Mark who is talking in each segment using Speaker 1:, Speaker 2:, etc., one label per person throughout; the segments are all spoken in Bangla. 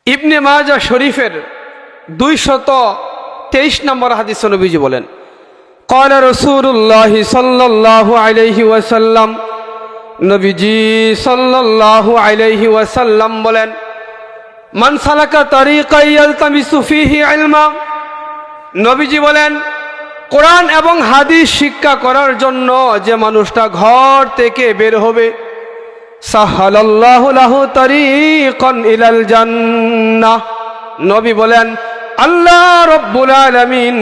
Speaker 1: ইবনে মাজাহ শরীফের 223 নম্বর হাদিসে নবীজি বলেন, ক্বালা রাসূলুল্লাহ সাল্লাল্লাহু আলাইহি ওয়াসাল্লাম, নবীজি সাল্লাল্লাহু আলাইহি ওয়াসাল্লাম বলেন, মান সালাকা তারিকান ইয়ালতামিসু ফীহি ইলমা, নবীজি বলেন কোরআন এবং হাদিস শিক্ষা করার জন্য যে মানুষটা ঘর থেকে বের হবে, সাহালাল্লাহু লাহু তারিকান ইলাল জান্নাহ, নবী বলেন আল্লাহ রব্বুল আলামিন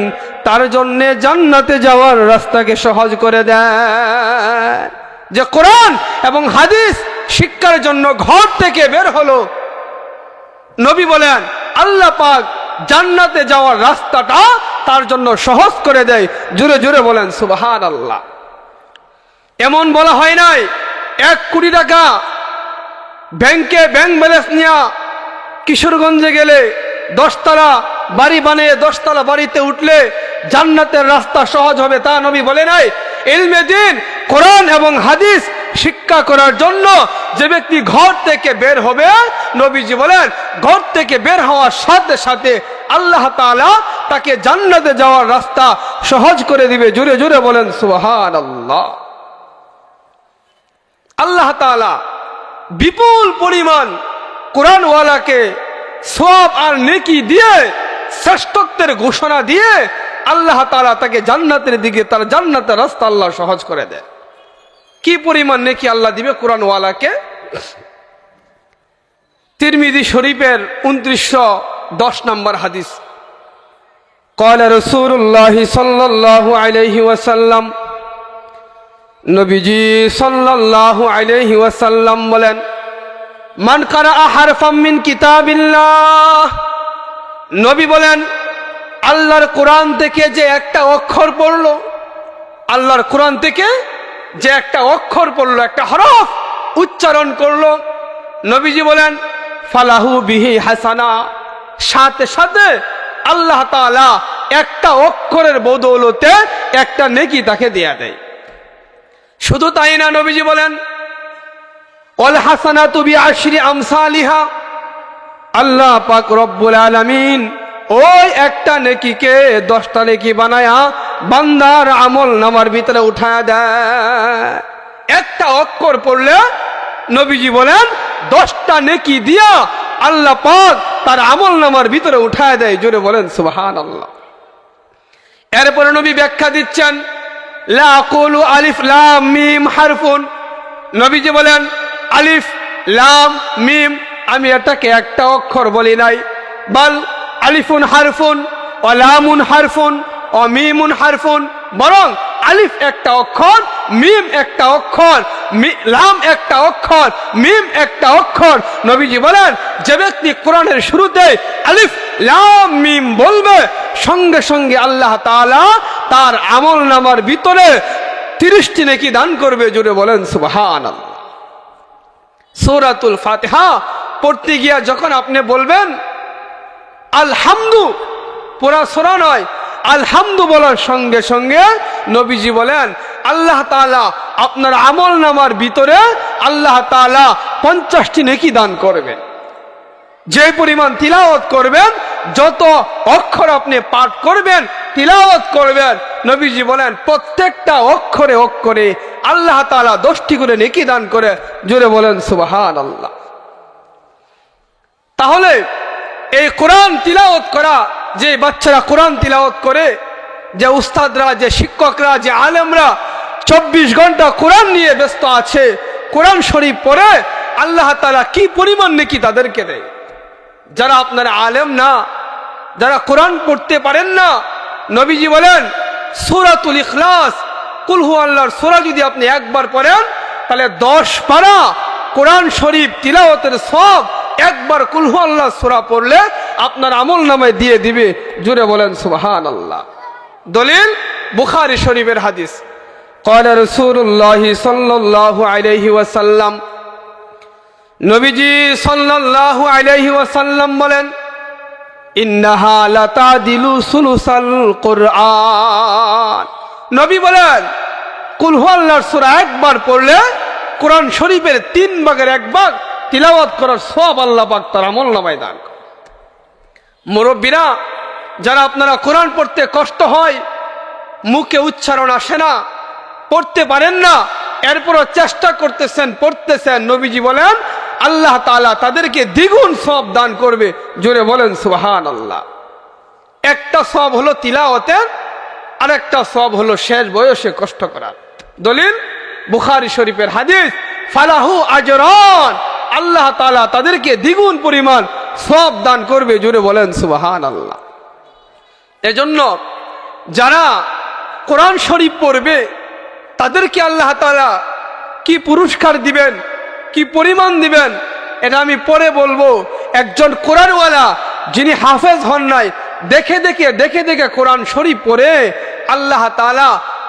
Speaker 1: তার জন্য জান্নাতে যাওয়ার রাস্তাকে সহজ করে দেন। যে কোরআন এবং হাদিস শিক্ষার জন্য ঘর থেকে বের হলো, নবী বলেন আল্লাহ পাক জান্নাতে যাওয়ার রাস্তাটা তার জন্য সহজ করে দেয়। জোরে জোরে বলেন সুবহানাল্লাহ। এমন বলা হয় নাই 1 কোটি টাকা ব্যাংকে ব্যাংক ব্যালেন্স নিয়ে কিশোরগঞ্জে গেলে 10 তলা বাড়ি বানিয়ে 10 তলা বাড়িতে উঠলে জান্নাতের রাস্তা সহজ হবে, তা নবী বলে নাই। ইলমে দ্বীন কোরআন এবং হাদিস শিক্ষা করার জন্য যে ব্যক্তি ঘর থেকে বের হবে, নবীজি বলেন ঘর থেকে বের হওয়ার সাথে সাথে আল্লাহ তাআলা তাকে জান্নাতে যাওয়ার রাস্তা সহজ করে দিবে। জোরে জোরে বলেন সুবহানাল্লাহ। আল্লাহ তাআলা বিপুল পরিমাণ কোরআনওয়ালাকে সওয়াব আর নেকি দিয়ে, শ্রেষ্ঠত্বের ঘোষণা দিয়ে আল্লাহ তাআলা তাকে জান্নাতের দিকে, তার জান্নাতের রাস্তা আল্লাহ সহজ করে দেয়। কি পরিমাণ নেকি আল্লাহ দিবে কোরআনওয়ালাকে। তিরমিজি শরীফের 2910 নম্বর হাদিস, ক্বালা রাসূলুল্লাহ সাল্লাল্লাহু আলাইহি ওয়াসাল্লাম, নবীজি সাল্লাল্লাহু আলাইহি ওয়াসাল্লাম বলেন, মান কারাআ হারফাম মিন কিতাবিল্লাহ, নবী বলেন আল্লাহর কোরআন থেকে যে একটা অক্ষর পড়লো, আল্লাহর কোরআন থেকে যে একটা অক্ষর পড়লো, একটা হরফ উচ্চারণ করলো, নবীজি বলেন ফালাহু বিহি হাসানা, সাথে সাথে আল্লাহ তাআলা একটা অক্ষরের বদৌলতে একটা নেকি তাকে দেয়া দেয়। শুধু তাই না, নবীজি বলেন ওয়াল হাসানাতু বিআশরি আমসালিহা, আল্লাহ পাক রব্বুল আলামিন ওই একটা নেকিকে 10টা নেকি বানায়া বান্দার আমল নামার ভিতরে উঠায়া দেয়। একটা অক্ষর পড়লে নবীজি বলেন 10টা নেকি দিয়া আল্লাহ পাক তার আমল নামার ভিতরে উঠায়া দেয়। জোরে বলেন সুবহানাল্লাহ। এরপরে নবী ব্যাখ্যা দিচ্ছেন, লা আকুলু আলিফ লাম মিম হারফুন, নবীজি বলেন আলিফ লাম মিম আমি এটাকে একটা অক্ষর বলি নাই, বাল আলিফুন হারফুন ও লামুন হারফুন ও মিমুন হারফুন, বরং আলিফ একটা অক্ষর, মিম একটা অক্ষর, লাম একটা অক্ষর, মিম একটা অক্ষর। নবীজি বলেন যে ব্যক্তি কোরআনের শুরুতে আলিফ লাম মিম বলবে, সঙ্গে সঙ্গে আল্লাহ তাআলা তার আমল নামার ভিতরে 30টি নেকি দান করবে। জুড়ে বলেন সুবহানাল্লাহ। সূরাতুল ফাতিহা পড়তে গিয়া যখন আপনি বলবেন আলহামদু, পুরা সূরা নয়, আলহামদু বলার সঙ্গে সঙ্গে নবীজি বলেন আল্লাহ তাআলা আপনার আমল নামার ভিতরে আল্লাহ তাআলা 50টি নেকি দান করবেন। যে পরিমাণ তিলাওয়াত করবেন, যত অক্ষর আপনি পাঠ করবেন, তিলাওয়াত করবেন, নবীজি বলেন প্রত্যেকটা অক্ষরে অক্ষরে আল্লাহ তাআলা 10টি করে নেকি দান করে। জোরে বলেন সুবহানাল্লাহ। তাহলে এই কোরআন তিলাওয়াত করা, যে বাচ্চারা কোরআন তিলাওয়াত করে, যে উস্তাদরা, যে শিক্ষকরা, যে আলেমরা 24 ঘন্টা কোরআন নিয়ে ব্যস্ত আছে, কোরআন শরীফ পড়ে, আল্লাহ তাআলা কি পরিমাণ নেকি তাদেরকে দেয়। যারা আপনার আলেম না, যারা কোরআন পড়তে পারেন না, নবীজি বলেন সূরাতুল ইখলাস, কুল হুয়াল্লাহর সূরা যদি আপনি একবার পড়েন, তাহলে 10 পারা কোরআন শরীফ তিলাওয়াতের সওয়াব একবার কুল হুয়াল্লাহর সূরা পড়লে আপনার আমল নামায় দিয়ে দিবে। জোরে বলেন সুবহানাল্লাহ। দলিল বুখারী শরীফের হাদিস, ক্বালা রাসূলুল্লাহ সাল্লাল্লাহু আলাইহি ওয়াসাল্লাম, নবীজি সাল্লাল্লাহু আলাইহি ওয়াসাল্লাম বলেন ইন্নাহা লাতাদিলু সুলুসাল কুরআন, নবী বলেন কুল হুয়াল্লাহর সূরা একবার পড়লে কোরআন শরীফের 3 ভাগের 1 ভাগ তিলাওয়াত করার সওয়াব আল্লাহ পাক তার আমল নামায় দান করে। মুরব্বীরা যারা আপনারা কোরআন পড়তে কষ্ট হয়, মুখে উচ্চারণ আসে না, পড়তে পারেন না, এরপরও চেষ্টা করতেছেন, পড়তেছেন, নবীজি বলেন আল্লাহ তাআলা তাদেরকে দ্বিগুণ সওয়াব দান করবে। জোরে বলেন সুবহানাল্লাহ। একটা সওয়াব হলো তিলাওয়াতের, আর একটা সওয়াব হলো শেষ বয়সে কষ্ট করার। দলিল বুখারী শরীফের হাদিস, ফালাহু আজরান, আল্লাহ তাআলা তাদেরকে দ্বিগুণ পরিমাণ সওয়াব দান করবে। জোরে বলেন সুবহানাল্লাহ। এজন্য যারা কোরআন শরীফ পড়বে তাদেরকে আল্লাহ তাআলা কি পুরস্কার দিবেন, কি পরিমাণ দিবেন, এটা আমি পরে বলবো। একজন কোরআনওয়ালা যিনি হাফেজ হন নাই, দেখে দেখে কোরআন শরীফ পড়ে আল্লাহ তাআলা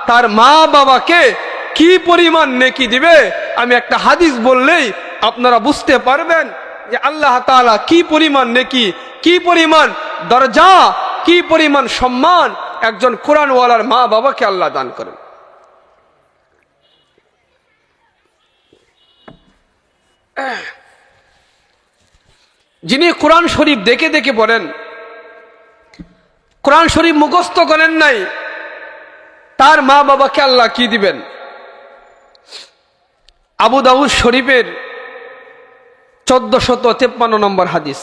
Speaker 1: তার মা বাবাকে কি পরিমাণ নেকি দিবে, আমি একটা হাদিস বললেই আপনারা বুঝতে পারবেন যে আল্লাহ তাআলা কি পরিমাণ নেকি, কি পরিমাণ দরজা, কি পরিমাণ সম্মান একজন কোরআনওয়ালার মা বাবাকে আল্লাহ দান করেন। যিনি কোরআন শরীফ দেখে দেখে পড়েন, কোরআন শরীফ মুখস্থ করেন নাই, তার মা বাবাকে আল্লাহ কি দিবেন? আবু দাউদ শরীফের 1453 নম্বর হাদিস,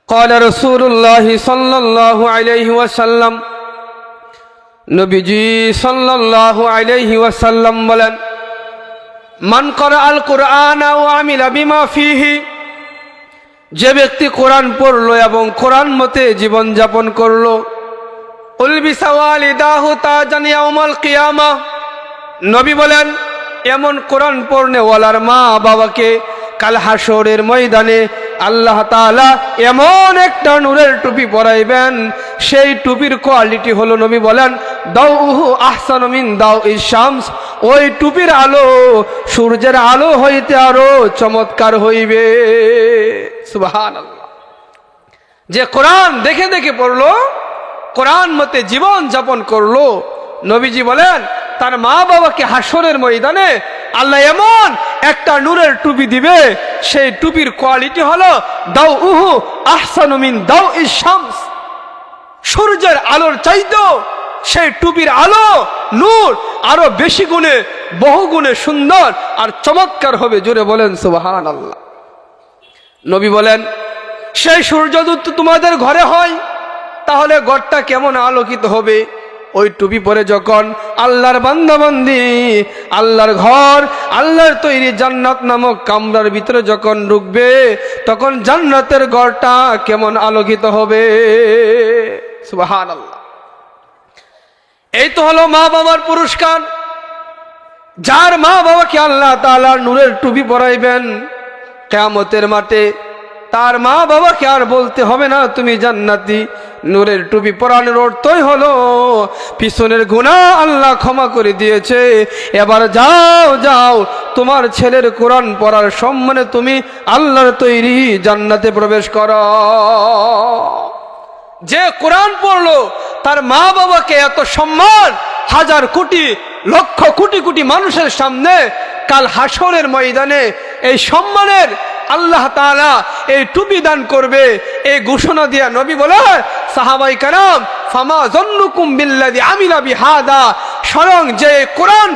Speaker 1: قال رسول الله صلى الله عليه وسلم, নবীজি সাল্লাল্লাহু আলাইহি ওয়াসাল্লাম বলেন, মান ক্বারাআল কুরআন ওয়া আমিলা বিমা ফীহি, যে ব্যক্তি কোরআন পড়লো এবং কোরআন মতে জীবন যাপন করলো, উলবিসা ওয়ালিদাহু তাজান ইয়াউমাল কিয়ামা, নবী বলেন এমন কোরআন পড়নেওয়ালার মা বাবাকে কাল হাসরের ময়দানে আল্লাহ তাআলা এমন একটা নূরের টুপি পরাইবেন, সেই টুপির কোয়ালিটি হলো, নবী বলেন দাউহু আহসানু মিন দাউইশ শামস, ওই টুপির আলো সূর্যের আলো হইতে আরো চমৎকার হইবে। সুবহানাল্লাহ। যে কোরআন দেখে দেখে পড়লো, কোরআন মতে জীবন যাপন করলো, নবীজি বলেন তার মা বাবাকে হাসরের ময়দানে আল্লাহ এমন একটা নূরের টুপি দিবে, সেই টুপির কোয়ালিটি হলো দাউহু আহসানু মিন দাউইশ শামস, সূর্যের আলোর চাইতেও সেই টুপির আলো নূর আরো বেশি গুণে, বহু গুণে সুন্দর আর চমৎকার হবে। জোরে বলেন সুবহানাল্লাহ। নবী বলেন সেই সূর্যদূত তোমাদের ঘরে হয়, তাহলে ঘরটা কেমন আলোকিত হবে? ওই টুপি পরে যখন আল্লাহর বান্দাবান্দি আল্লাহর ঘর, আল্লাহর তৈরি জান্নাত নামক কামরার ভিতরে যখন ঢুকবে, তখন জান্নাতের ঘরটা কেমন আলোকিত হবে। সুবহানাল্লাহ। এই তো হলো মা বাবার পুরস্কার। যার মা বাবাকে আল্লাহ তাআলা নূরের টুপি পরাইবেন, কিয়ামতের মাঠে তার মা বাবাকে আর বলতে হবে না তুমি জান্নাতি। নূরের টুপি পরানোর অর্থই হলো পিছনের গুনাহ আল্লাহ ক্ষমা করে দিয়েছে, এবার যাও যাও তোমার ছেলের কোরআন পড়ার সম্মানে তুমি আল্লাহর তৈরি জান্নাতে প্রবেশ করো। যে কোরআন পড়লো তার মা বাবাকে এত সম্মান, হাজার কোটি লক্ষ কোটি কোটি মানুষের সামনে কাল হাসরের ময়দানে এই সম্মানের আল্লাহ তাআলা এই টুপি দান করবে। এই ঘোষণা দিয়া নবী বলে, সাহাবায়ে কেরাম ফামা যন্নুকুম বিল্লাযী আমিলা বিহাদা, স্বয়ং যে কোরআন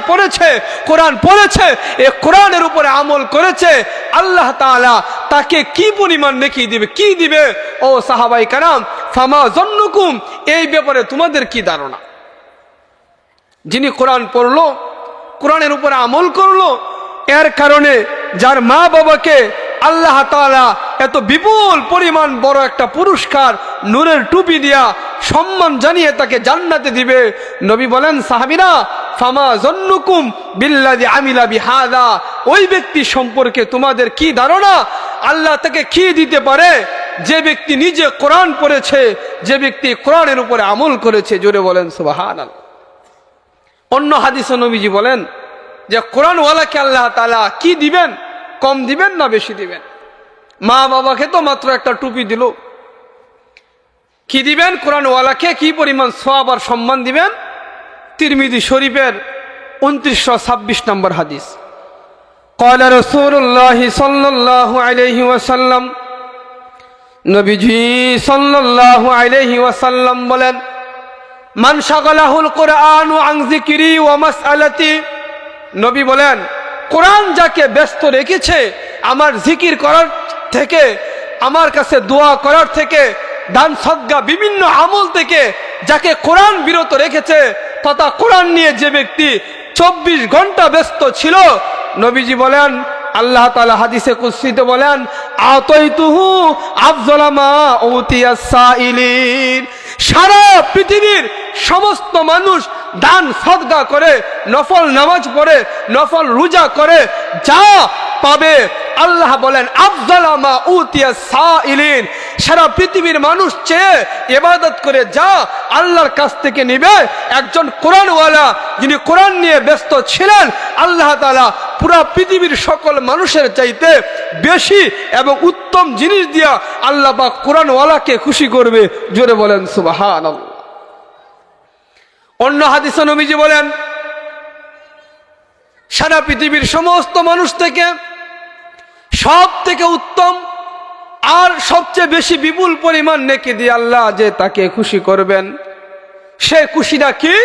Speaker 1: পড়েছে এই কোরআনের উপরে আমল করেছে, আল্লাহ তাআলা তাকে কি পরিমাণ নেকি দিবে, কি দিবে? ও সাহাবায়ে কেরাম ফামা যন্নুকুম, এই ব্যাপারে তোমাদের কি ধারণা? যিনি কোরআন পড়লো, কোরআনের উপরে আমল করলো, এর কারণে যার মা বাবাকে আল্লাহ তাআলা এত বিপুল পরিমাণ বড় একটা পুরস্কার নূরের টুপি দিয়া সম্মান জানিয়ে তাকে জান্নাতে দিবে। নবী বলেন, সাহাবীরা ফামা যন্নুকুম বিল্লাযী আমিলা বিহাদা, ওই ব্যক্তি সম্পর্কে তোমাদের কি ধারণা? আল্লাহ তাকে কি দিতে পারে? যে ব্যক্তি নিজে কোরআন পড়েছে, যে ব্যক্তি কোরআনের উপরে আমল করেছে। জোরে বলেন সুবহানাল্লাহ। অন্য হাদিসে নবীজি বলেন যে কোরআনওয়ালাকে আল্লাহ তাআলা কি দিবেন? কম দিবেন না বেশি দিবেন? মা বাবাকে তো মাত্র একটা টুপি দিল, কি দিবেন কোরআনওয়ালাকে? কি পরিমাণ সওয়াব আর সম্মান দিবেন? তিরমিজি শরীফের 2926 নম্বর হাদিস, قال رسول الله صلى الله عليه وسلم, নবীজি সাল্লাল্লাহু আলাইহি ওয়াসাল্লাম বলেন, মান শাগালাহুল কুরআনু আন যিকরি ওয়া মাসআলাতি, নবী বলেন কোরআন যাকে ব্যস্ত রেখেছে আমার জিকির করার থেকে, আমার কাছে দোয়া করার থেকে, দান সদকা বিভিন্ন আমল থেকে যাকে কোরআন বিরত রেখেছে, তথা কোরআন নিয়ে যে ব্যক্তি 24 ঘন্টা ব্যস্ত ছিল, নবীজি বলেন, আল্লাহ তাআলা হাদিসে কুদসিতে বলেন, আতাইতুহু আফযালা মা উতিয়াস সাইলিন, সারা পৃথিবীর সমস্ত মানুষ দান সদকা করে, নফল নামাজ পড়ে, নফল রোজা করে যা পাবে, আল্লাহ বলেন আফযালা মা উতিয়াস সাইলিন, সারা পৃথিবীর মানুষ চেয়ে ইবাদত করে যা আল্লাহর কাছ থেকে নেবে, একজন কোরআনওয়ালা যিনি কোরআন নিয়ে ব্যস্ত ছিলেন, আল্লাহ তাআলা পুরা পৃথিবীর সকল মানুষের চাইতে বেশি এবং উত্তম জিনিস দিয়া আল্লাহ পাক কোরআনওয়ালাকে খুশি করবে। জোরে বলেন সুবহানাল্লাহ। অন্য হাদিসে নবীজি বলেন, সারা পৃথিবীর সমস্ত মানুষ থেকে সব থেকে উত্তম আর সবচেয়ে বেশি বিপুল পরিমাণ নেকি দিয়ে আল্লাহ যে তাকে খুশি করবেন, সে খুশিটা কি?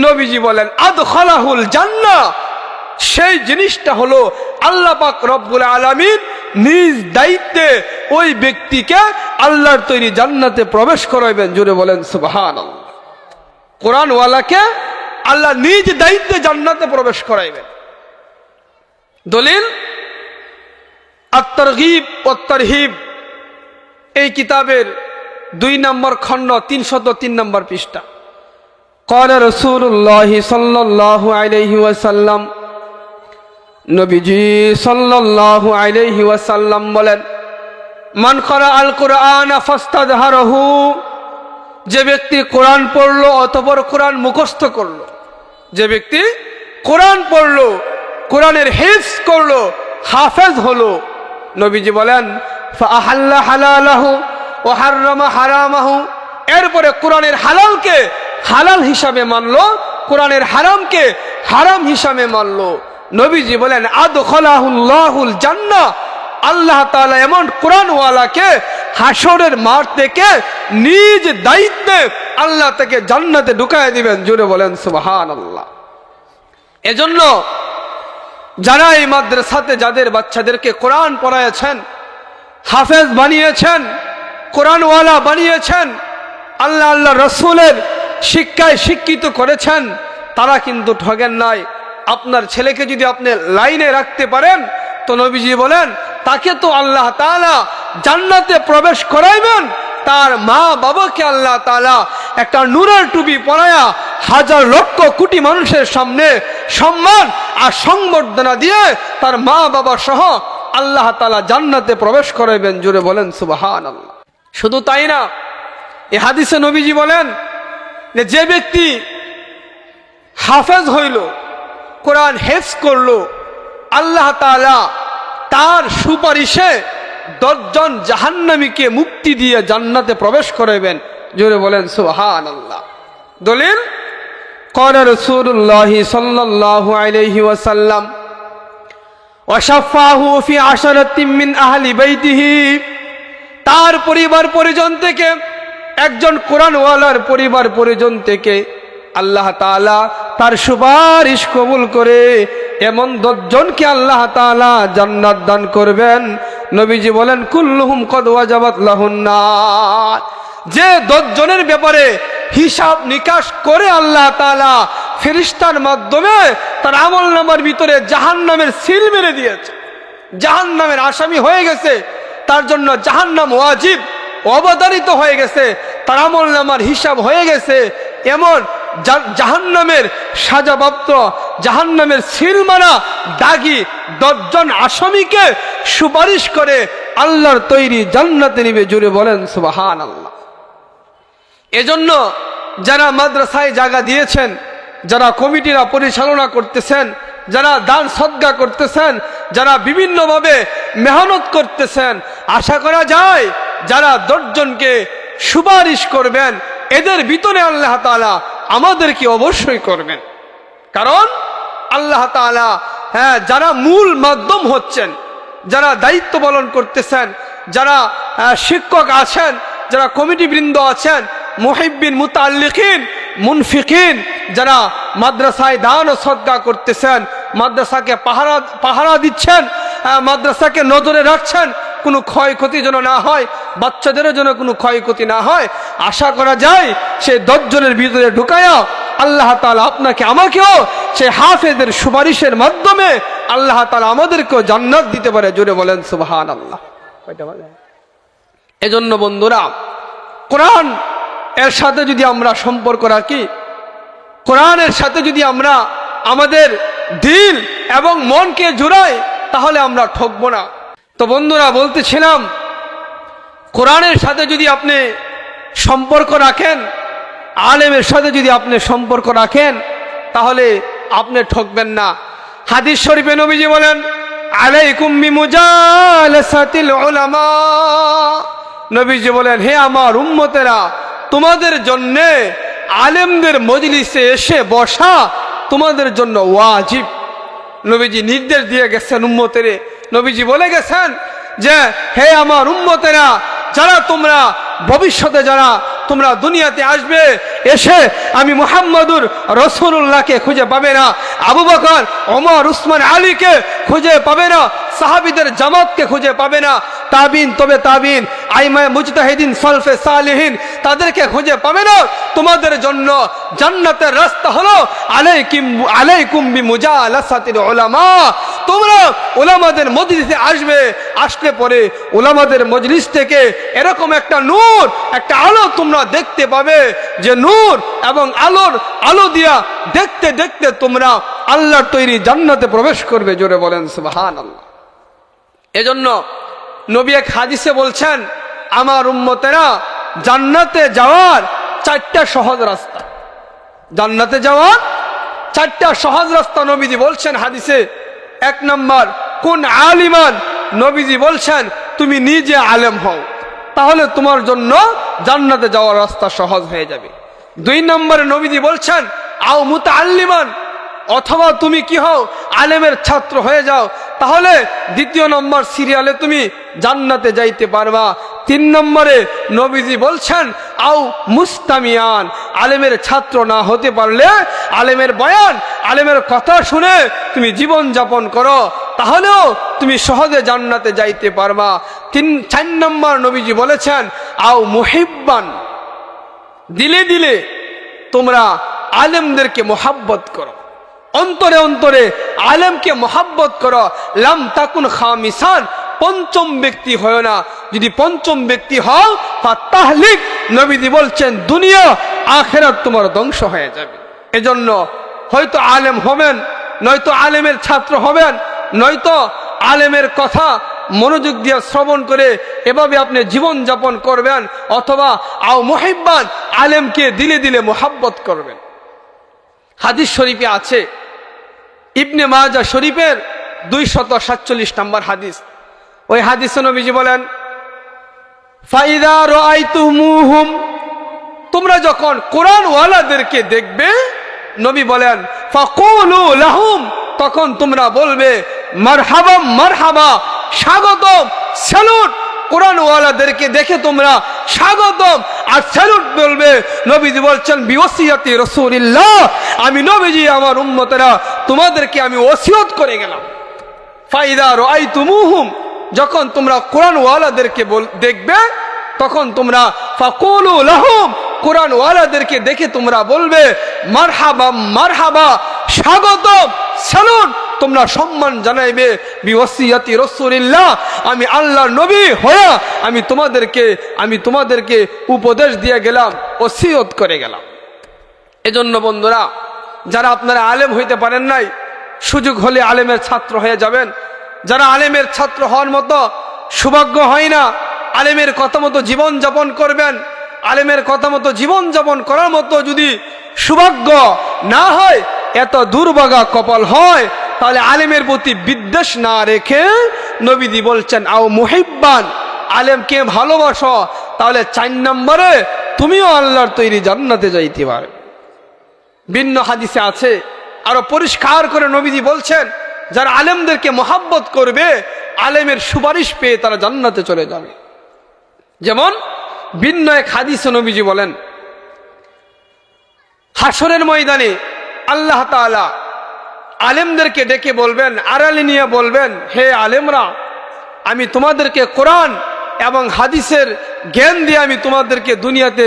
Speaker 1: নবীজি বলেন আদখালাহুল জান্নাহ, সেই জিনিসটা হলো আল্লাহ পাক রব্বুল আলামিন নিজ দায়িত্বে ওই ব্যক্তিকে আল্লাহর তৈরি জান্নাতে প্রবেশ করাবেন। জোরে বলেন সুবহানাল্লাহ। কোরআনওয়ালাকে আল্লাহ নিজ দায়িত্বে জান্নাতে প্রবেশ করাইবেন। দলিল আত-তারগীব ওয়াত তারহিব, এই কিতাবের 2 নম্বর খণ্ড 303 নম্বর পৃষ্ঠা। ক্বালা রাসূলুল্লাহ সাল্লাল্লাহু আলাইহি ওয়াসাল্লাম, নবীজি সাল্লাল্লাহু আলাইহি ওয়াসাল্লাম বলেন, মান ক্বারা আল কুরআন ফাস্তাযহারাহু, যে ব্যক্তি কোরআন পড়লো অতঃপর কোরআন মুখস্থ করলো, যে ব্যক্তি কোরআন পড়লো, কোরআনের হিফজ করলো, হাফেজ হলো, নবীজি বলেন ফাআহাল্লা হালালাহু ওয়া হাররামা হারামাহু, এরপরে কোরআনের হালালকে হালাল হিসাবে মানলো, কোরআনের হারামকে হারাম হিসাবে মানলো, নবীজি বলেন আদখালাহুল্লাহুল জান্নাহ, আল্লাহ তাআলা এমন কোরআনওয়ালাকে হাসরের মাঠ থেকে নিজ দায়িত্বে আল্লাহ তাকে জান্নাতে ঢুকায় দিবেন। জোরে বলেন সুবহানাল্লাহ। এজন্য যারা এই মাদ্রাসাতে যাদের বাচ্চাদেরকে কোরআন পড়ায়ছেন, হাফেজ বানিয়েছেন, কোরআনওয়ালা বানিয়েছেন, আল্লাহ আল্লাহ রসুলের শিক্ষায় শিক্ষিত করেছেন, তারা কিন্তু ঠগেন নাই। আপনার ছেলেকে যদি আপনি লাইনে রাখতে পারেন তো নবীজি বলেন তাকে তো আল্লাহ তাআলা জান্নাতে প্রবেশ করাইবেন, তার মা বাবাকে আল্লাহ তাআলা একটা নূরের টুপি পরায়া হাজার লক্ষ কোটি মানুষের সামনে সম্মান আর সংবর্ধনা দিয়ে তার মা বাবা সহ আল্লাহ তাআলা জান্নাতে প্রবেশ করাইবেন। জোরে বলেন সুবহানাল্লাহ। শুধু তাই না, এই হাদিসে নবীজি বলেন যে ব্যক্তি হাফেজ হইল, কোরআন হেফজ করলো, আল্লাহ তাআলা তার সুপারিশে 10 জন জাহান্নামীকে মুক্তি দিয়ে জান্নাতে প্রবেশ করাবেন। জোরে বলেন সুবহানাল্লাহ। দলিল ক্বালা রাসূলুল্লাহ সাল্লাল্লাহু আলাইহি ওয়াসাল্লাম ওয়া শাফাহু ফি আশরাতিন মিন আহলি বাইতিহি, তার পরিবার পরিজন থেকে, একজন কোরআনওয়ালার পরিবার পরিজন থেকে আল্লাহ তাআলা তার সুপারিশ কবুল করে এমন 10 জনকে আল্লাহ তাআলা জান্নাত দান করবেন। নবীজি বলেন কুল্লুহুম কদ ওয়াজাবাত লাহুন নার, যে 10 জনের ব্যাপারে হিসাব নিকাশ করে আল্লাহ তাআলা ফেরেশতার মাধ্যমে তার আমলনামার ভিতরে জাহান্নামের সিল মেরে দিয়েছে, জাহান্নামের আসামি হয়ে গেছে, তার জন্য জাহান্নাম ওয়াজিব অবধারিত হয়ে গেছে, তার আমলনামার হিসাব হয়ে গেছে, এমন জাহান্নামের সাজাপ্রাপ্ত, জাহান্নামের সিলমারা দাগি 10 জন আসামিকে সুপারিশ করে আল্লাহর তৈরি জান্নাতে নিবে। জুড়ে বলেন সুবহানাল্লাহ। এজন্য যারা মাদ্রাসায় জায়গা দিয়েছেন, যারা কমিটিরা পরিচালনা করতেছেন, যারা দান সদকা করতেছেন, যারা বিভিন্নভাবে মেহনত করতেছেন, আশা করা যায় যারা 10 জনকে সুপারিশ করবেন এদের ভিতরে আল্লাহ তাআলা আমাদেরকে অবশ্যই করবেন। কারণ আল্লাহ তাআলা যারা মূল মাধ্যম হচ্ছেন, যারা দায়িত্ব পালন করতেছেন, যারা শিক্ষক আছেন, যারা কমিটি বৃন্দ আছেন, মুহিব্বিন, মুতাল্লিকিন, মুনফিকিন, যারা মাদ্রাসায় দান ও সদকা করতেছেন, মাদ্রাসাকে পাহারা দিচ্ছেন, মাদ্রাসাকে নজরে রাখছেন, কোনো ক্ষয়ক্ষতি যেন না হয়, বাচ্চাদেরও যেন কোনো ক্ষয়ক্ষতি না হয়, আশা করা যায় সেই 10 জনের ভিতরে ঢুকায়া আল্লাহ তাআলা আপনাকে আমাকেও সেই হাফেজের সুপারিশের মাধ্যমে আল্লাহ তাআলা আমাদেরকেও জান্নাত দিতে পারে। জোরে বলেন সুবহানাল্লাহ। এজন্য বন্ধুরা, কোরআন এর সাথে যদি আমরা সম্পর্ক রাখি, কোরআনের সাথে যদি আমরা আমাদের দিল এবং মনকে জোড়াই, তাহলে আমরা ঠকবো না। তো বন্ধুরা, বলতেছিলাম, কোরআনের সাথে যদি আপনি সম্পর্ক রাখেন, আলেমের সাথে যদি আপনি সম্পর্ক রাখেন, তাহলে আপনি ঠকবেন না। হাদিস শরীফে নবীজি বলেন, আলাইকুম বিমুজালাসাতিল উলামা। নবীজি বলেন, হে আমার উম্মতেরা, তোমাদের জন্য আলেমদের মজলিসে এসে বসা তোমাদের জন্য ওয়াজিব। নবীজি নির্দেশ দিয়ে গেছেন উম্মতেরে। নবীজি বলে গেছেন যে, হে আমার উম্মতেরা, যারা তোমরা ভবিষ্যতে যারা তোমরা দুনিয়াতে আসবে, এসে আমি মুহাম্মদুর রাসূলুল্লাহকে খুঁজে পাবে না, আবু বকর, ওমর, উসমান, আলীকে খুঁজে পাবে না, সাহাবীদের জামাতকে খুঁজে পাবে না, তাবিন, তবে তাবিন, আইমায়ে মুজতাহিদিন, সালফে সালেহিন, তাদেরকে খুঁজে পাবে না। তোমাদের জন্য জান্নাতের রাস্তা হলো আলাইকুম বিমুজালাসাতিল উলামা। তোমরা উলামাদের মজলিসে আসবে, আসলে পরে উলামাদের মজলিস থেকে এরকম একটা নূর, একটা আলো তোমরা দেখতে পাবে, যে নূর এবং আলো দিয়া দেখতে দেখতে তোমরা আল্লাহর তৈরি জান্নাতে প্রবেশ করবে। জোরে বলেন সুবহানাল্লাহ। এজন্য নবী এক হাদিসে বলছেন, আমার উম্মতেরা, জান্নাতে যাওয়ার 4টা সহজ রাস্তা, জান্নাতে যাওয়ার 4টা সহজ রাস্তা নবীজি বলছেন হাদিসে। 1 নম্বর, কোন আলিমান। নবীজি বলছেন, তুমি নিজে আলেম হও, তাহলে তোমার জন্য জান্নাতে যাওয়ার রাস্তা সহজ হয়ে যাবে। 2 নম্বরে নবীজি বলছেন, আও মুতাআল্লিমান, অথবা তুমি কি হও, আলেমের ছাত্র হয়ে যাও, তাহলে 2 নম্বর সিরিয়ালে তুমি জান্নাতে যাইতে পারবা। 3 নম্বরে নবীজি বলছেন, আও মুস্তামিয়ান, আলেমের ছাত্র না হতে পারলে আলেমের বয়ান, আলেমের কথা শুনে তুমি জীবন যাপন করো, তাহলেও তুমি সহজে জান্নাতে যাইতে পারবা। 4 নম্বর নবীজি বলেছেন, আও মুহিব্বান, দিলে দিলে তোমরা আলেমদেরকে মোহাব্বত করো, অন্তরে অন্তরে আলেমকে মোহাব্বত করো। লাম তাকুন খামিসান, 5ম ব্যক্তি হয় না। যদি 5ম ব্যক্তি হও, ফাতাহলিক, নবীজি বলছেন দুনিয়া আখিরাত তোমার ধ্বংস হয়ে যাবে। এজন্য হয়তো আলেম হবেন, নয়তো আলেমের ছাত্র হবেন, নয়তো আলেমের কথা মনোযোগ দিয়ে শ্রবণ করে এভাবে আপনি জীবন যাপন করবেন, অথবা আও মুহিব্বান, আলেমকে দিলে দিলে মোহাব্বত করবেন। হাদিস শরীফে আছে, ইবনে মাজাহ শরীফের 247 নম্বর হাদিস। ওই হাদিসে নবীজি বলেন, ফাইদা রাআইতুমুহুম, তোমরা যখন কোরআন ওয়ালাদেরকে দেখবে, নবী বলেন, ফাকুলু লাহুম, তখন তোমরা বলবে মারহাবা মারহাবা, স্বাগতম, স্যালুট। কোরআন ওয়ালাদেরকে দেখে তোমরা স্বাগতম আর স্যালুট বলবে। নবীজি বলছেন, বিওসিয়াতি রাসূলিল্লাহ, আমি নবীজি আমার উম্মতেরা তোমাদেরকে আমি ওসিয়ত করে গেলাম। ফাইদা রাআইতুমুহুম, যখন তোমরা কোরআন ওয়ালাদেরকে দেখবে, তখন তোমরা ফাকুলু লাহুম, কোরআন ওয়ালাদেরকে দেখে তোমরা বলবে মারহাবা মারহাবা, স্বাগতম, স্যালুট, তোমরা সম্মান জানাইবে। বিওসিয়াতি রাসূলিল্লাহ, আমি আল্লাহর নবী হয়ে আমি তোমাদেরকে উপদেশ দিয়ে গেলাম, ওসিয়ত করে গেলাম। এজন্য বন্ধুরা, যারা আপনারা আলেম হইতে পারেন নাই, সুযোগ হলে আলেমের ছাত্র হয়ে যাবেন। যারা আলেমের ছাত্র হওয়ার মতো সৌভাগ্য হয় না, আলেমের কথা মতো জীবন যাপন করবেন। আলেমের কথা মতো জীবন যাপন করার মতো যদি সৌভাগ্য না হয়, এত দুর্ভাগা কপাল হয়, তাহলে আলেমের প্রতি বিদ্বেষ না রেখে নবীজি বলছেন, আও মুহিব্বান, আলেমকে ভালোবাসো, তাহলে 4 নম্বরে তুমিও আল্লাহর তৈরি জান্নাতে যাইতে পারবে। ভিন্ন হাদিসে আছে, আরো পরিষ্কার করে নবীজি বলছেন, যারা আলেমদেরকে মোহাব্বত করবে, আলেমের সুপারিশ পেয়ে তারা জান্নাতে চলে যাবে। যেমন ভিন্ন এক হাদিসে নবীজি বলেন, হাসরের ময়দানে আল্লাহ তাআলা আলেমদেরকে ডেকে বলবেন, আড়ালে নিয়ে বলবেন, হে আলেমরা, আমি তোমাদেরকে কোরআন এবং হাদিসের জ্ঞান দিয়ে আমি তোমাদেরকে দুনিয়াতে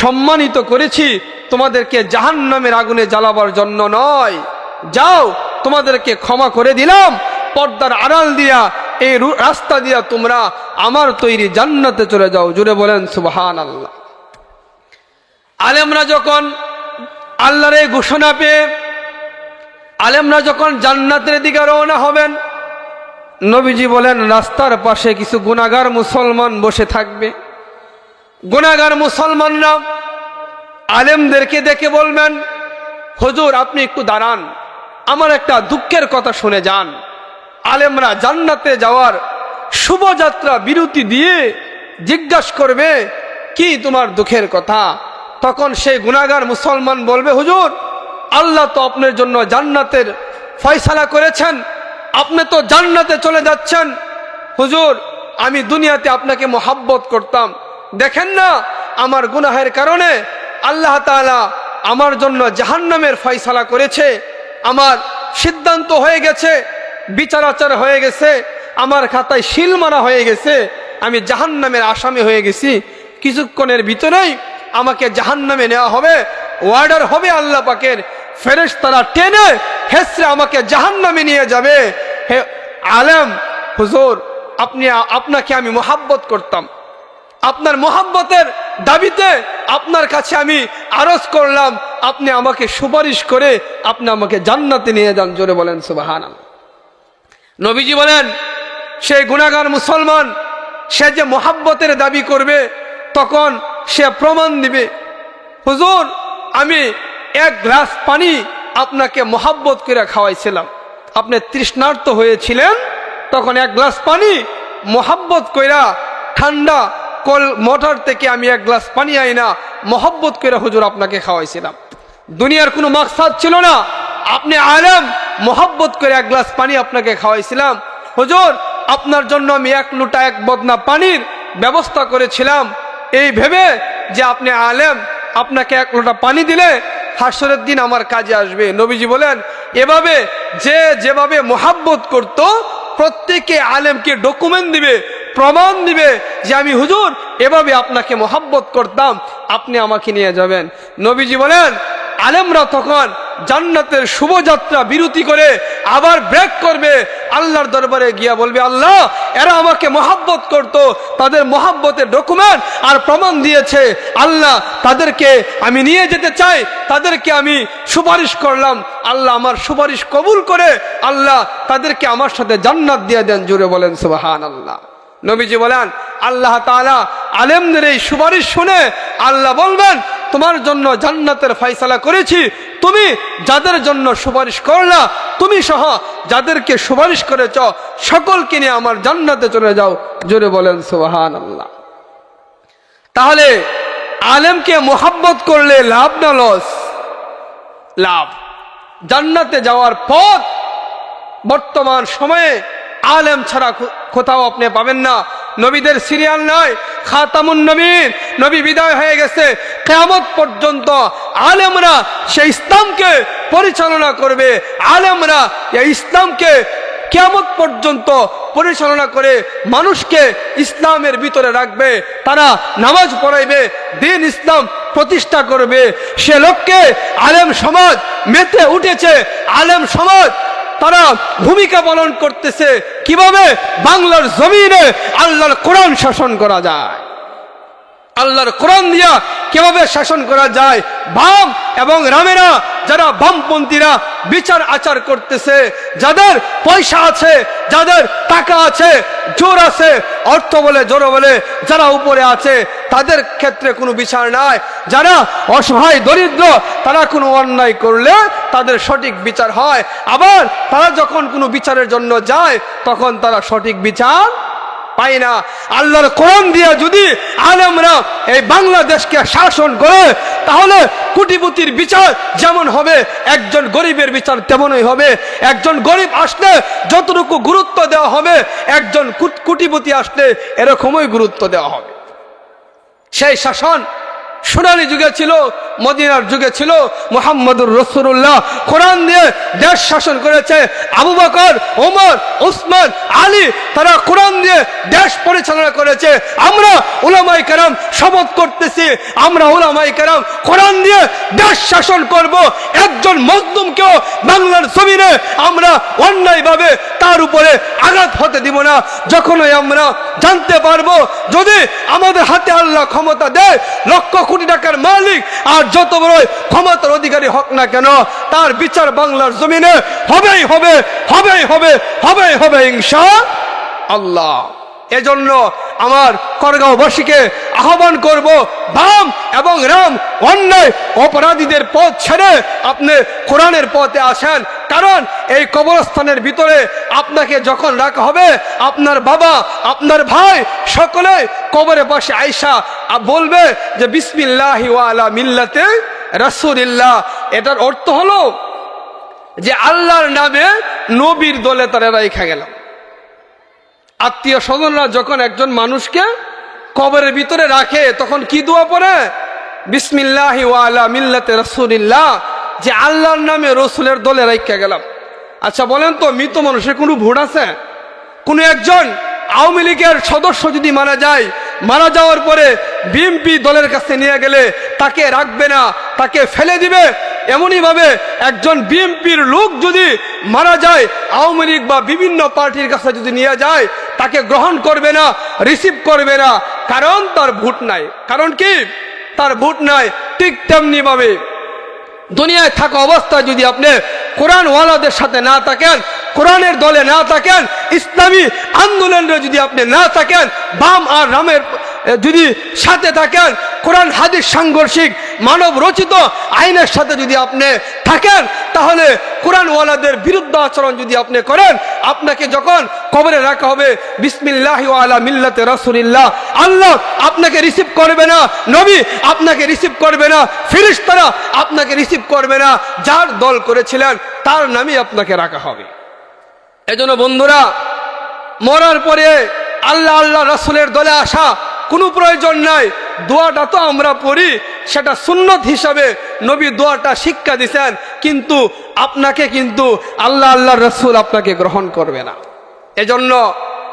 Speaker 1: সম্মানিত করেছি, তোমাদেরকে জাহান্নামের আগুনে জ্বালাবার জন্য নয়। যাও, তোমাদেরকে ক্ষমা করে দিলাম, পর্দার আড়াল দিয়া এই রাস্তা দিয়া তোমরা আমার তৈরি জান্নাতে চলে যাও। জুড়ে বলেন সুবহানাল্লাহ। আলেমরা যখন আল্লাহর এই ঘোষণা পেয়ে আলেমরা যখন জান্নাতের দিকে রওনা হবেন, নবীজি বলেন রাস্তার পাশে কিছু গুনাহগার মুসলমান বসে থাকবে। গুনাহগার মুসলমানরা আলেমদেরকে দেখে বলবেন, হুজুর আপনি একটু দাঁড়ান, আমার একটা দুঃখের কথা শুনে যান। আলেমরা জান্নাতে যাওয়ার শুভযাত্রা বিরতি দিয়ে জিজ্ঞাসা করবে, কি তোমার দুঃখের কথা? তখন সেই গুনাহগার মুসলমান বলবে, হুজুর আল্লাহ তো আপনার জন্য জান্নাতের ফয়সালা করেছেন, আপনি তো জান্নাতে চলে যাচ্ছেন। হুজুর আমি দুনিয়াতে আপনাকে মহাব্বত করতাম, দেখেন না আমার গুনাহের কারণে আল্লাহ তাআলা আমার জন্য জাহান্নামের ফয়সালা করেছে, আমার সিদ্ধান্ত হয়ে গেছে, বিচার আচার হয়ে গেছে, আমার খাতায় সিল মারা হয়ে গেছে, আমি জাহান্নামের আসামি হয়ে গেছি। কিছুক্ষণের ভিতরেই আমাকে জাহান্নামে নেওয়া হবে, ওয়ার্ডার হবে আল্লাহ পাকের, ফেরেশতারা টেনে হেসরে আমাকে জাহান্নামে নিয়ে যাবে। হে আলেম, হুজুর আপনাকে আমি মহাব্বত করতাম, আপনার মহাব্বতের দাবিতে আপনার কাছে আমি আরজ করলাম, আপনি আমাকে সুপারিশ করে আপনি আমাকে জান্নাতে নিয়ে যান। জোরে বলেন সুবহানাল্লাহ। নবীজি বলেন সেই গুনাহগার মুসলমান সে যে মহাব্বতের দাবি করবে, তখন সে প্রমাণ দিবে, হুজুর আমি এক গ্লাস পানি আপনাকে মহাব্বত করে খাওয়াইছিলাম, আপনি তৃষ্ণার্ত হয়েছিলেন, তখন এক গ্লাস পানি মহাব্বত কইরা ঠান্ডা কল মোটর থেকে আমি এক গ্লাস পানি আইনা মহাব্বত করে হুজুর আপনাকে খাওয়াইছিলাম। দুনিয়ার কোনো মাকসাদ ছিল না, আপনি আলেম, মহাব্বত করে এক গ্লাস পানি আপনাকে খাওয়াইছিলাম। হুজুর আপনার জন্য আমি এক লোটা এক বদনা পানির ব্যবস্থা করেছিলাম, এই ভেবে যে আপনি আলেম, আপনাকে এক লোটা পানি দিলে হাসরের দিন আমার কাজে আসবে। নবীজি বলেন এভাবে যে যেভাবে মহাব্বত করত, প্রত্যেকে আলেমকে ডকুমেন্ট দিবে, প্রমাণ দিবে যে আমি হুজুর এভাবে আপনাকে মহাব্বত করতাম, আপনি আমাকে নিয়ে যাবেন। নবীজি বলেন আলেমরা তখন জান্নাতের শুভযাত্রা বিরতি করে আবার ব্রেক করবে, আল্লাহর দরবারে গিয়া বলবে, আল্লাহ এরা আমাকে মহাব্বত করত, তাদের মহাব্বতের ডকুমেন্ট আর প্রমাণ দিয়েছে, আল্লাহ তাদেরকে আমি নিয়ে যেতে চাই, তাদেরকে আমি সুপারিশ করলাম, আল্লাহ আমার সুপারিশ কবুল করে আল্লাহ তাদেরকে আমার সাথে জান্নাত দিয়ে দেন। জোরে বলেন সুবহানাল্লাহ। নবীজি বলেন আল্লাহ তাআলা আলেমদের এই সুপারিশ শুনে আল্লাহ বলবেন, তোমার জন্য জান্নাতের ফয়সালা করেছি, তুমি যাদের জন্য সুপারিশ করলা, তুমি সহ যাদেরকে সুপারিশ করেছ সকলকে নিয়ে আমার জান্নাতে চলে যাও। জোরে বলেন সুবহানাল্লাহ। তাহলে আলেমকে মোহাব্বত করলে লাভ না লস? লাভ। জান্নাতে যাওয়ার পথ বর্তমান সময়ে আলেম ছাড়া কোথাও আপনি পাবেন না। নবীদের সিরিয়াল নয়, খাতামুন নবীন, নবী বিদায় হয়ে গেছে, কিয়ামত পর্যন্ত আলেমরা সেই ইসলামকে পরিচালনা করবে, আলেমরা এই ইসলামকে কিয়ামত পর্যন্ত পরিচালনা করে মানুষকে ইসলামের ভিতরে রাখবে, তারা নামাজ পড়াইবে, দ্বীন ইসলাম প্রতিষ্ঠা করবে। সে লক্ষ্যে আলেম সমাজ মেতে উঠেছে। আলেম সমাজ তারা ভূমিকা পালন করতেছে কিভাবে বাংলার জমিনে আল্লাহর কোরআন শাসন করা যায়, আল্লাহর কোরআন দিয়া কিভাবে শাসন করা যায়। বাম এবং রামেরা যারা বামপন্থীরা বিচার আচার করতেছে, যাদের পয়সা আছে, যাদের টাকা আছে, জোর আছে, অর্থ বলে জোর বলে যারা উপরে আছে, তাদের ক্ষেত্রে কোনো বিচার নাই। যারা অসহায় দরিদ্র, তারা কোনো অন্যায় করলে তাদের সঠিক বিচার হয়। আবার তারা যখন কোনো বিচারের জন্য যায়, তখন তারা সঠিক বিচার পায় না। আল্লাহর কোরআন দিয়ে যদি আলেমরা এই বাংলাদেশকে শাসন করে, তাহলে কোটিপতির বিচার যেমন হবে, একজন গরিবের বিচার তেমনই হবে। একজন গরিব আসলে যতটুকু গুরুত্ব দেওয়া হবে, একজন কোটিপতি আসলে এরকমই গুরুত্ব দেওয়া হবে। সেই শাসন সোনালী যুগে ছিল, মদিনার যুগে ছিল। মুহাম্মদুর রাসূলুল্লাহ কোরআন দিয়ে দেশ শাসন করেছে। আবু বকর, ওমর, উসমান, আলী তারা কোরআন দিয়ে দেশ পরিচালনা করেছে। আমরা উলামায়ে কেরাম শপথ করতেছি, আমরা উলামায়ে কেরাম কোরআন দিয়ে দেশ শাসন করব। একজন মজলুমকেও বাংলার জমিনে আমরা অন্যায়ভাবে তার উপরে আঘাত হতে দিব না। যখনই আমরা জানতে পারবো যদি আমাদের হাতে আল্লাহ ক্ষমতা দেয়, লক্ষ কোটি টাকার মালিক আর যত বড় ক্ষমতার অধিকারী হোক না কেন, তার বিচার বাংলার জমিনে হবেই হবে, হবেই হবে, হবেই হবে ইনশাআল্লাহ। এজন্য আমার করগাঁওবাসীকে আহ্বান করব, বাম এবং রাম অন্যায় অপরাধীদের পথ ছেড়ে আপনি কোরআনের পথে আসেন। কারণ এই কবরস্থানের ভিতরে আপনাকে যখন রাখা হবে, আপনার বাবা, আপনার ভাই সকলে কবরের পাশে আয়েশা বলবে যে বিসমিল্লাহি ওয়া আলা মিল্লাতে রাসূলিল্লাহ। এটার অর্থ হলো যে আল্লাহর নামে নবীর দলে তারা রাইখা গেলাম। আত্মীয় স্বজনরা যখন একজন মানুষকে কবরের ভিতরে রাখে তখন কি দোয়া পড়ে? বিসমিল্লাহি ওয়া আলা মিল্লাতে রাসূলিল্লাহ, যে আল্লাহর নামে রসুলের দলে রাইখা গেলাম। আচ্ছা বলেন তো, মৃত মানুষের কোনো ভোট আছে? কোনো একজন আওয়ামী লীগের সদস্য যদি মারা যায়, মারা যাওয়ার পরে বিএনপি দলের কাছে নিয়ে গেলে তাকে রাখবে না, তাকে ফেলে দিবে। এমনই ভাবে একজন বিএনপির লোক যদি মারা যায়, আওয়ামী লীগ বা বিভিন্ন পার্টির কাছে যদি নিয়ে যায়, তাকে গ্রহণ করবে না, রিসিভ করবে না, কারণ তার ভোট নাই। কারণ কি? তার ভোট নাই। ঠিক তেমনি ভাবে দুনিয়ায় থাকা অবস্থায় যদি আপনি কোরআনওয়ালাদের সাথে না থাকেন, কোরআনের দলে না থাকেন, ইসলামী আন্দোলনে যদি আপনি না থাকেন, বাম আর রামের যদি সাথে থাকেন, কোরআন হাদিস সাংঘর্ষিক মানব রচিত আইনের সাথে যদি আপনি থাকেন, তাহলে কোরআনওয়ালাদের বিরুদ্ধে আচরণ যদি আপনি করেন, আপনাকে যখন কবরে রাখা হবে বিসমিল্লাহি ওয়া আলা মিল্লাতে রাসূলিল্লাহ, আল্লাহ আপনাকে রিসিভ করবে না, নবী আপনাকে রিসিভ করবে না, ফেরেশতারা আপনাকে রিসিভ করবে না। যার দল করেছিলেন তার নামই আপনাকে রাখা হবে। এজন্য বন্ধুরা, মরার পরে আল্লাহ আল্লাহ রাসূলের দলে আসা কোনো প্রয়োজন নাই। দোয়াটা তো আমরা পড়ি, সেটা সুন্নত হিসাবে নবী দোয়াটা শিক্ষা দিয়েছেন, কিন্তু আপনাকে কিন্তু আল্লাহ আল্লাহ রাসূল আপনাকে গ্রহণ করবে না। এজন্য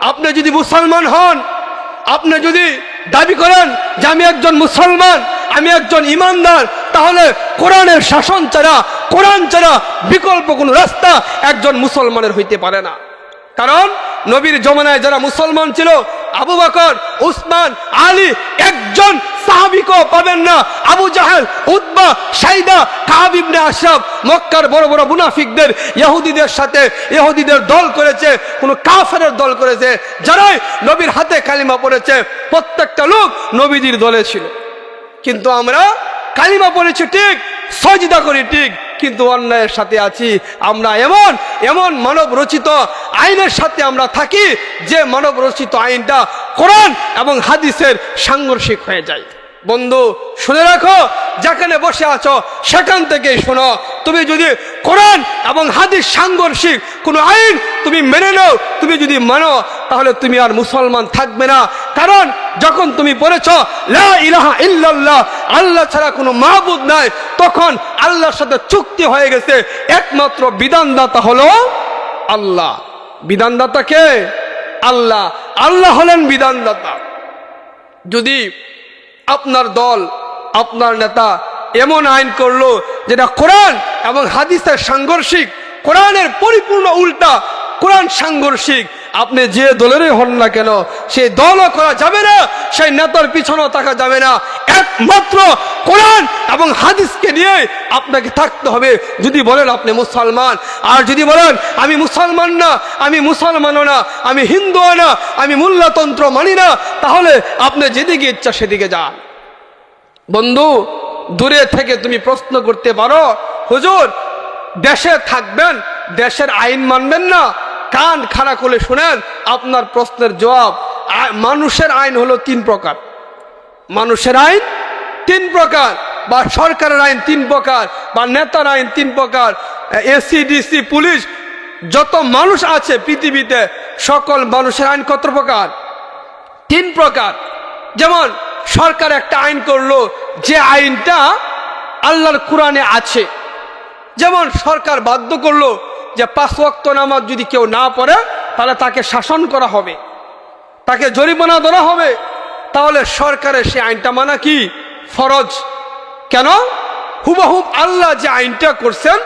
Speaker 1: আপনি যদি মুসলমান হন, আপনি যদি দাবি করেন যে আমি একজন মুসলমান, আমি একজন ইমানদার, তাহলে কোরআনের শাসন ছাড়া, কোরআন ছাড়া বিকল্প কোনো রাস্তা একজন মুসলমানের হইতে পারে না। কারণ নবীর জমানায় যারা মুসলমান ছিল, আবু বকর, উসমান, আলী, একজন সাহাবীকেও পাবেন না। আবু জাহেল, উতবা, সাইদা, কাব ইবনে আশরাফ মক্কার বড় বড় মুনাফিকদের ইহুদিদের সাথে ইহুদিদের দল করেছে, কোন কাফেরের দল করেছে। যারাই নবীর হাতে কালিমা পড়েছে প্রত্যেকটা লোক নবীজির দলে ছিল। কিন্তু আমরা কালিমা পড়েছি ঠিক, সজদা করি ঠিক, কিন্তু অন্যায়ের সাথে আছি। আমরা এমন এমন মানব রচিত আইনের সাথে আমরা থাকি যে মানব রচিত আইনটা কোরআন এবং হাদিসের সাংঘর্ষিক হয়ে যায়। বন্ধু শুনে রাখো, যেখানে বসে আছো সেখান থেকেই শোনো। তুমি যদি কোরআন এবং হাদিস সাংঘর্ষিক কোনো আইন তুমি মেনে নাও, তুমি যদি মানো, তাহলে তুমি আর মুসলমান থাকবে না। কারণ যখন তুমি পড়েছ লা ইলাহা ইল্লাল্লাহ, আল্লাহ ছাড়া কোনো মাবুদ নাই, তখন আল্লাহর সাথে চুক্তি হয়ে গেছে। একমাত্র বিধানদাতা হলো আল্লাহ। বিধানদাতা কে? আল্লাহ। আল্লাহ হলেন বিধানদাতা। যদি আপনার দল, আপনার নেতা এমন আইন করলো যেটা কোরআন এবং হাদিসের সাংঘর্ষিক, কোরআনের পরিপূর্ণ উল্টা, কোরআন সাংঘর্ষিক, আপনি যে দলেরই হন না কেন, সেই দলও করা যাবে না, সেই নেতার পিছনেও থাকা যাবে না। একমাত্র কোরআন এবং হাদিসকে নিয়ে আপনাকে থাকতে হবে। যদি বলেন আপনি মুসলমান, আর যদি বলেন আমি মুসলমান না, আমি মুসলমানও না, আমি হিন্দুও না, আমি মোল্লাতন্ত্র মানি না, তাহলে আপনি যেদিকে ইচ্ছা সেদিকে যান। বন্ধু, দূরে থেকে তুমি প্রশ্ন করতে পারো, হুজুর দেশে থাকবেন, দেশের আইন মানবেন না? কান খাড়া করে শুনেন, আপনার প্রশ্নের জবাব। মানুষের আইন হলো 3 প্রকার। মানুষের আইন 3 প্রকার, বা সরকারের আইন 3 প্রকার, বা নেতার আইন 3 প্রকার। এসিডিসি, পুলিশ, যত মানুষ আছে পৃথিবীতে সকল মানুষের আইন কত প্রকার? 3 প্রকার। যেমন সরকার একটা আইন করলো, যে আইনটা আল্লাহর কোরআনে আছে। যেমন সরকার বাধ্য করলো যে 5 ওয়াক্ত নামাজ যদি কেউ না পড়ে তাহলে তাকে শাসন করা হবে, তাকে জরিমানা দেওয়া হবে। তাহলে সরকারের সে আইনটা মানা কি ফরজ। কেন? হুবহুব আল্লাহ যে আইনটা করছেন,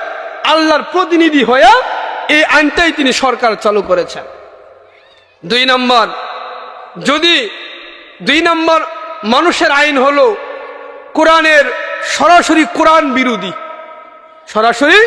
Speaker 1: আল্লাহর প্রতিনিধি হয়ে এই আইনটাই তিনি সরকার চালু করেছেন। 2 নম্বর, যদি 2 নম্বর মানুষের আইন হলো কোরআনের সরাসরি কোরআন বিরোধী, সরাসরি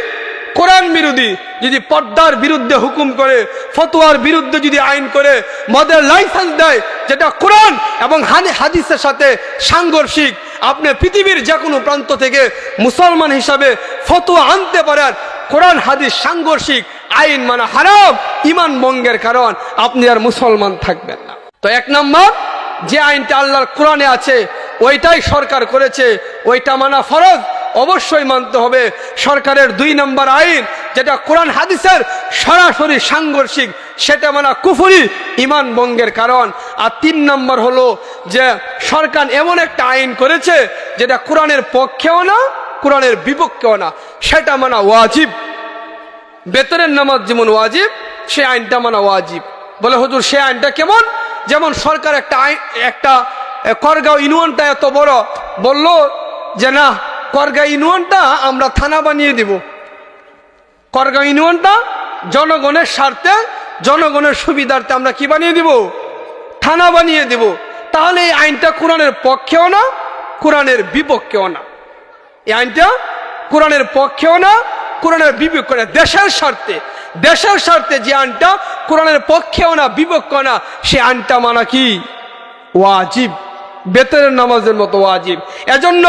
Speaker 1: কোরআন বিরোধী, যদি পর্দার বিরুদ্ধে হুকুম করে, ফতোয়ার বিরুদ্ধে যদি আইন করে, মদের লাইসেন্স দেয় যেটা কোরআন এবং হাদিসের সাথে সাংঘর্ষিক, আপনি পৃথিবীর যে কোনো প্রান্ত থেকে মুসলমান হিসাবে ফতোয়া আনতে পারেন, কোরআন হাদিস সাংঘর্ষিক আইন মানা হারাম, ঈমান ভঙ্গের কারণ, আপনি আর মুসলমান থাকবেন না। তো 1 নম্বর, যে আইনটা আল্লাহর কোরআনে আছে ওইটাই সরকার করেছে, ওইটা মানা ফরজ, অবশ্যই মানতে হবে। সরকারের 2 নম্বর আইন যেটা কোরআন হাদিসের সরাসরি সাংঘর্ষিক, সেটা মানা কুফরি, ঈমান ভঙ্গের কারণ। আর 3 নম্বর হলো যে সরকার এমন একটা আইন করেছে যেটা কোরআনের পক্ষেও না, কোরআনের বিপক্ষেও না, সেটা মানা ওয়াজিব। বেতনের নামাজ যেমন ওয়াজিব, সে আইনটা মানা ওয়াজিব। বলে হুজুর সে আইনটা কেমন? যেমন সরকার একটা করগাঁও ইউনিয়নটা এত বড়, বলল যে না, করগাঁও ইউনিয়নটা আমরা থানা বানিয়ে দিব। করগাঁও ইউনিয়নটা জনগণের স্বার্থে, জনগণের সুবিধার্থে আমরা কি বানিয়ে দিব? থানা বানিয়ে দিব। তাহলে এই আইনটা কোরআনের পক্ষেও না, কোরআনের বিপক্ষেও না। এই আইনটা কোরআনের পক্ষেও না, কোরআনের বিপক্ষে না। দেশের স্বার্থে, দেশের স্বার্থে যে আইনটা কোরআনের পক্ষেও না, বিপক্ষেও না, সে আইনটা মানা কি ওয়াজিব, বেতনের নামাজের মতো ওয়াজিব। এজন্য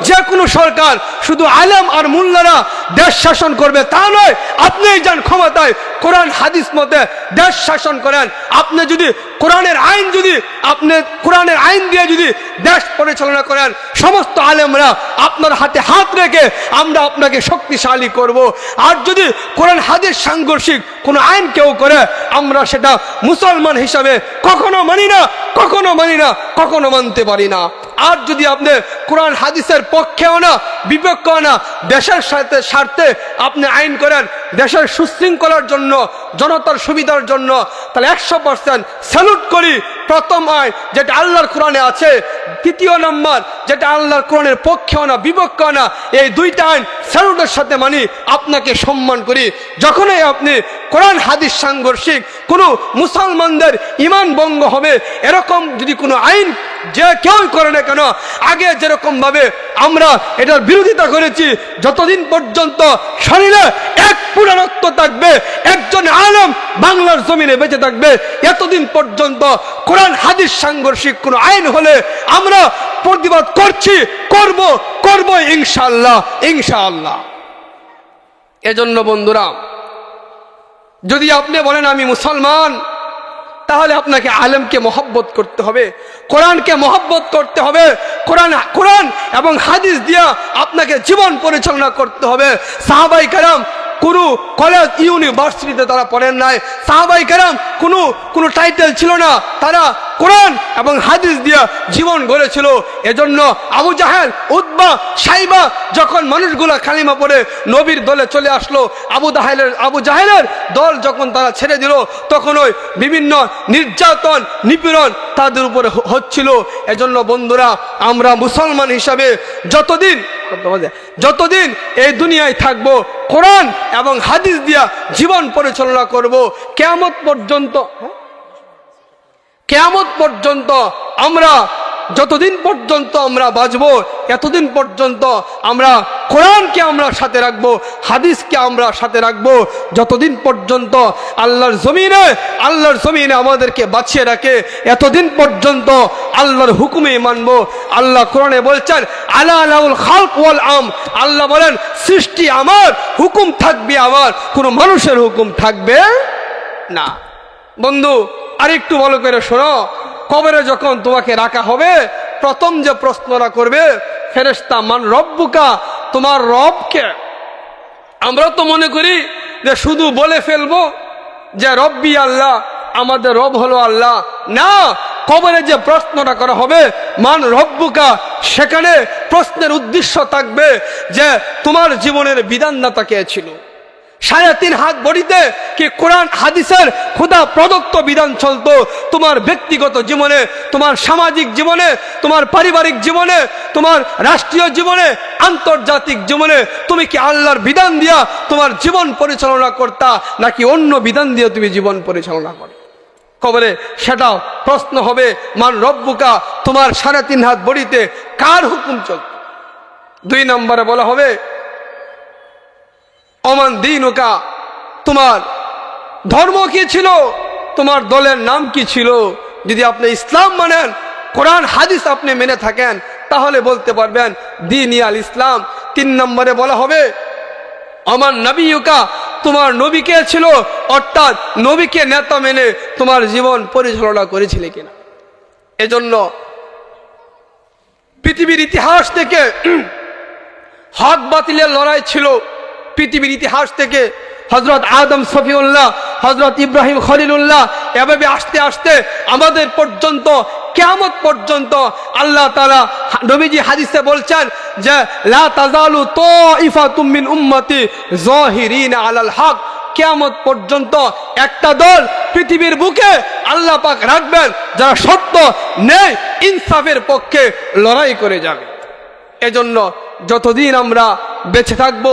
Speaker 1: যে কোনো সরকার শুধু আলেম আর মুল্লারা দেশ শাসন করবে তা নয়। আপনি যান ক্ষমতায়, কোরআন হাদিস মতে দেশ শাসন করেন। আপনি যদি কোরআনের আইন, যদি আপনি কোরআনের আইন দিয়ে যদি দেশ পরিচালনা করেন, সমস্ত আলেমরা আপনার হাতে হাত রেখে আমরা আপনাকে শক্তিশালী করব। আর যদি কোরআন হাদিস সাংঘর্ষিক কোনো আইন কেউ করে, আমরা সেটা মুসলমান হিসাবে কখনো মানি না, কখনো মানি না, কখনো মানতে পারি না। আর যদি আপনি কোরআন হাদিসের পক্ষেও না, বিপক্ষেও না, দেশের সাথে স্বার্থে আপনি আইন করেন, দেশের সুশৃঙ্খলার জন্য, জনতার সুবিধার জন্য, তাহলে 100% স্যালুট করি। প্রথম আইন যেটা আল্লাহর কোরআনে আছে, 2 নম্বর যেটা আল্লাহর কোরআনের পক্ষেও না, বিপক্ষেও না, এই 2টা আইন স্যালুটের সাথে মানি, আপনাকে সম্মান করি। যখনই আপনি কোরআন হাদিস সাংঘর্ষিক কোনো মুসলমানদের ঈমান ভঙ্গ হবে এরকম যদি কোনো আইন যে কেউ করে না কেন, আগে যেরকম ভাবে আমরা এটার বিরোধিতা করেছি, যতদিন পর্যন্ত শরীরে 1 ফোঁটা রক্ত থাকবে, একজন আলেম বাংলার জমিনে বেঁচে থাকবে, এতদিন পর্যন্ত কোরআন হাদিস সাংঘর্ষিক কোনো আইন হলে আমরা প্রতিবাদ করছি, করব ইনশাআল্লাহ, ইনশাআল্লাহ। এজন্য বন্ধুরা, যদি আপনি বলেন আমি মুসলমান, তাহলে আপনাকে আলেমকে মহব্বত করতে হবে, কোরআনকে মহব্বত করতে হবে, কোরআন এবং হাদিস দিয়া আপনাকে জীবন পরিচালনা করতে হবে। সাহাবায়ে কেরাম কোনো কলেজ ইউনিভার্সিটিতে তারা পড়েন নাই, সাহাবায়ে কেরাম কোনো টাইটেল ছিল না, তারা কোরআন এবং হাদিস দিয়া জীবন গড়েছিল। এজন্য আবু জাহেল, উতবা, সাইবা যখন মানুষগুলা কালিমা পড়ে নবীর দলে চলে আসলো, আবু জাহেলের দল যখন তারা ছেড়ে দিল, তখন ওই বিভিন্ন নির্যাতন, নিপীড়ন তাদের উপরে হচ্ছিল। এজন্য বন্ধুরা, আমরা মুসলমান হিসাবে যতদিন এই দুনিয়ায় থাকবো, কোরআন এবং হাদিস দিয়া জীবন পরিচালনা করব। কিয়ামত পর্যন্ত আমরা যতদিন পর্যন্ত আমরা বাঁচবো, এতদিন পর্যন্ত আমরা কোরআনকে আমরা সাথে রাখবো, হাদিসকে আমরা সাথে রাখবো, যতদিন পর্যন্ত আল্লাহর জমিনে আমাদেরকে বাঁচিয়ে রাখে, এতদিন পর্যন্ত আল্লাহর হুকুমে মানবো। আল্লাহ কোরআনে বলছেন আলা লাহুল খালক ওয়াল আম, আল্লাহ বলেন সৃষ্টি আমার, হুকুম থাকবে আমার, কোনো মানুষের হুকুম থাকবে না। বন্ধু, আরেকটু ভালো করে শোনো, কবরে যখন তোমাকে রাখা হবে, প্রথম যে প্রশ্নটা করবে ফেরেশতা, মান রব্বুকা, তোমার রবকে। আমরা তো মনে করি যে শুধু বলে ফেলবো যে রব্বি আল্লাহ, আমাদের রব হলো আল্লাহ। না, কবরে যে প্রশ্নটা করা হবে মান রব্বুকা, সেখানে প্রশ্নের উদ্দেশ্য থাকবে যে তোমার জীবনের বিধানদাতা কে ছিল। 3.5 হাত বড়িতে কি কোরআন হাদিসের খোদা প্রদত্ত বিধান চলতো তোমার ব্যক্তিগত জীবনে, তোমার সামাজিক জীবনে, তোমার পারিবারিক জীবনে, তোমার রাষ্ট্রীয় জীবনে, আন্তর্জাতিক জীবনে তুমি কি আল্লাহর বিধান দিয়া তোমার জীবন পরিচালনা করতা নাকি অন্য বিধান দিয়ে তুমি জীবন পরিচালনা করো? কবরে সেটাও প্রশ্ন হবে মান রব্বুকা, তোমার 3.5 হাত বড়িতে কার হুকুম চলত। 2 নম্বরে বলা হবে অমান দীনুকা, তোমার ধর্ম কি ছিল, তোমার দলের নাম কি ছিল। যদি আপনি ইসলাম মানেন, কোরআন হাদিস আপনি মেনে থাকেন, তাহলে বলতে পারবেন দ্বীন আল ইসলাম। 3 নম্বরে বলা হবে অমান নবীকা, তোমার নবী কে ছিল, অর্থাৎ নবীকে নেতা মেনে তোমার জীবন পরিচালনা করেছিলে কিনা। এজন্য পৃথিবীর ইতিহাস থেকে হক বাতিলের লড়াই ছিল। পৃথিবীর ইতিহাস থেকে হযরত আদম সফিউল্লাহ, হযরত ইব্রাহিম খলিলুল্লাহ, এভাবে আস্তে আস্তে আমাদের পর্যন্ত, কিয়ামত পর্যন্ত আল্লাহ তাআলা নবীজি হাদিসে বলছেন যে লা তাজালু তাইফাতুম মিন উম্মতি যাহিরিনা আলাল হক, কিয়ামত পর্যন্ত একটা দল পৃথিবীর বুকে আল্লাহ পাক রাখবেন যারা সত্য ন্যায় ইনসাফের পক্ষে লড়াই করে যাবে। এজন্য যতদিন আমরা বেঁচে থাকব,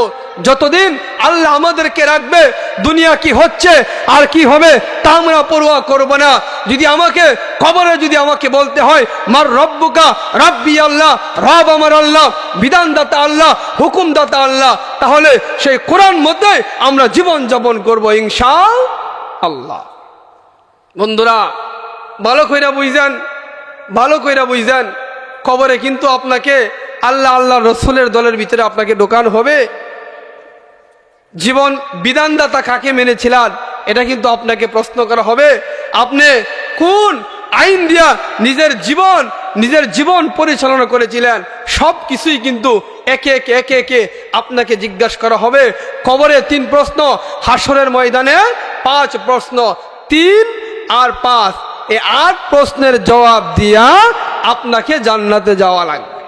Speaker 1: যতদিন আল্লাহ আমাদেরকে রাখবে, দুনিয়া কি হচ্ছে আর কি হবে তা আমরা পরোয়া করব না। যদি আমাকে কবরে যদি আমাকে বলতে হয় মার রব্বুকা, রাব্বি আল্লাহ, রব আমার আল্লাহ, বিধানদাতা আল্লাহ, হুকুমদাতা আল্লাহ, তাহলে সেই কোরআন মধ্যে আমরা জীবন যাপন করব ইনশাআল্লাহ। বন্ধুরা ভালো কইরা বুঝেন, ভালো কইরা বুঝেন, কবরে কিন্তু আপনাকে আল্লাহ আল্লাহ রসুলের দলের ভিতরে আপনাকে ঢোকানো হবে। জীবন বিধানদাতা কাকে মেনেছিলেন এটা কিন্তু আপনাকে প্রশ্ন করা হবে। আপনি কোন আইন দিয়া নিজের জীবন পরিচালনা করেছিলেন, সব কিছুই কিন্তু একে একে আপনাকে জিজ্ঞাসা করা হবে। কবরে 3 প্রশ্ন, হাসরের ময়দানে 5 প্রশ্ন। 3 আর 5 এই 8 প্রশ্নের জবাব দিয়া আপনাকে জান্নাতে যাওয়া লাগবে।